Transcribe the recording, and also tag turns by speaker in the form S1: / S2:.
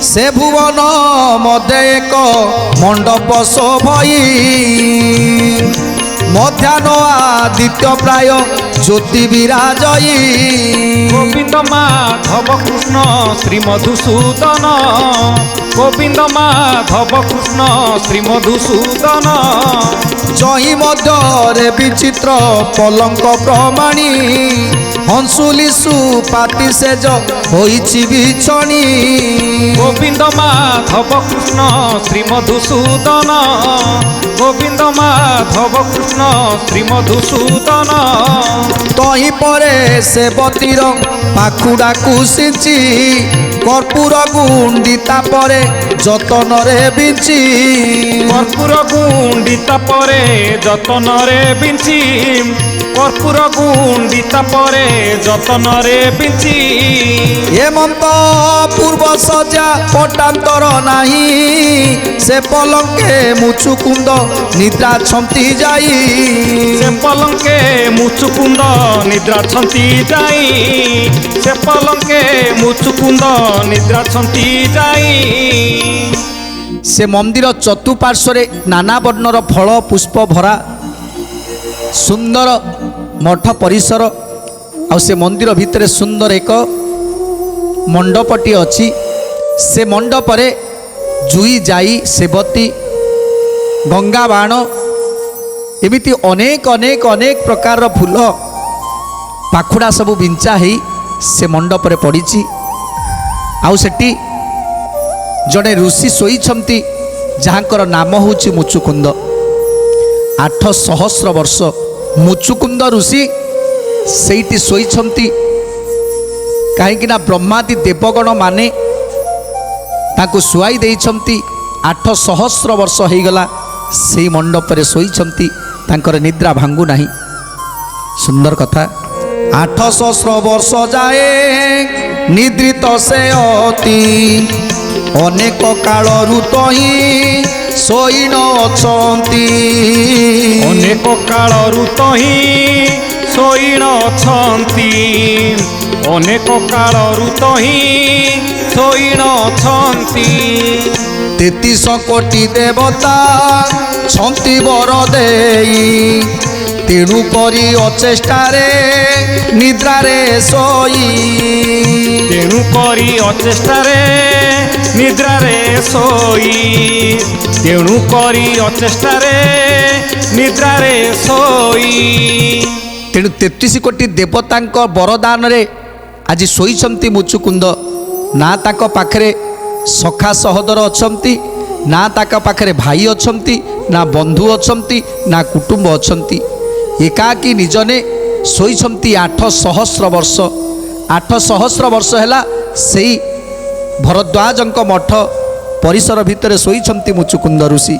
S1: से भुवन मध्य एक मंडप शोभई मध्याह्न आदित्य प्राय ज्योति विराजई
S2: गोविंद माधव कृष्ण श्री मधुसूदन गोविंद माधव कृष्ण श्री मधुसूदन
S1: जही मध्य विचित्र पलंक प्रमाणी हंसुली सुपाति सेज होइछि बिछणी
S2: गोविंद माधव कृष्ण श्री मधुसूदन गोविंद माधव कृष्ण श्री मधुसूदन
S1: तही परे सेवतीर पाखुडा कुसिंची कर्पूर गुंडिता परे जतन रे बिंची
S2: कर्पूर गुंडिता परे जतन रे बिंची कर्पूर गुंडिता परे जतन रे बिंची
S1: हेमंत पूर्व सजा पटांतर नाही से पलंके मुचुकुंद निद्रा छंती जाई
S2: से पलंके मुचुकुंद निद्रा छंती जाई से पलंके मुचुकुंद निद्रा छंती जाई
S1: से मंदिर चतुपार्श्वरे नाना वर्णर फल पुष्प भरा सुंदर मठ परिसर आ से मंदिर भितर सुंदर एक मंडपटी अच्छी से मंडपरे जुई जाई सेवती गंगा बाण एमिति अनेक अनेक अनेक प्रकार फूल पाखुड़ा सबू बिंचा है से मंडपरे पड़ी आउ सेठी जड़े ऋषि शोईछंती जहाँकर नाम होची मुचुकुंद 800 वर्ष मुचुकुंद ऋषि सेठी शोईछंती कहीं ब्रह्मादि देवगण माने ताको शुआई देइछंती 800 वर्ष हो गला से मंडपरे शोईछंती तांकर निद्रा भांगु नाही सुंदर कथा 800 वर्ष जाए निद्रित से अति अनेक काल ऋतुही शोई नछंती
S2: अनेक काल ऋतुही शोई नछंती अनेक काल ऋतुही शोई नछंती
S1: 33 कोटी देवता छंती वर देई तेणु करी अचेष्टारे निद्रारे सोई
S2: तेणु करी अचेष्टारे निद्रारे सोई तेणु करी अचेष्टारे निद्रारे सोई
S1: तेणु 33 कोटी देवतांक वरदान रे आज शोईछंती मुचुकुंद ना ताक पाखरे सखा सहोदर अछंती ना ताक पाखरे भाई अछंती ना बंधु अछंती ना कुटुंब अछंती एकाकी निजने शोईछंती 800 वर्ष 800 वर्ष हैला सेई भरद्वाजंक मठ परिसर भितर शोईछंती मुचुकुंद ऋषि।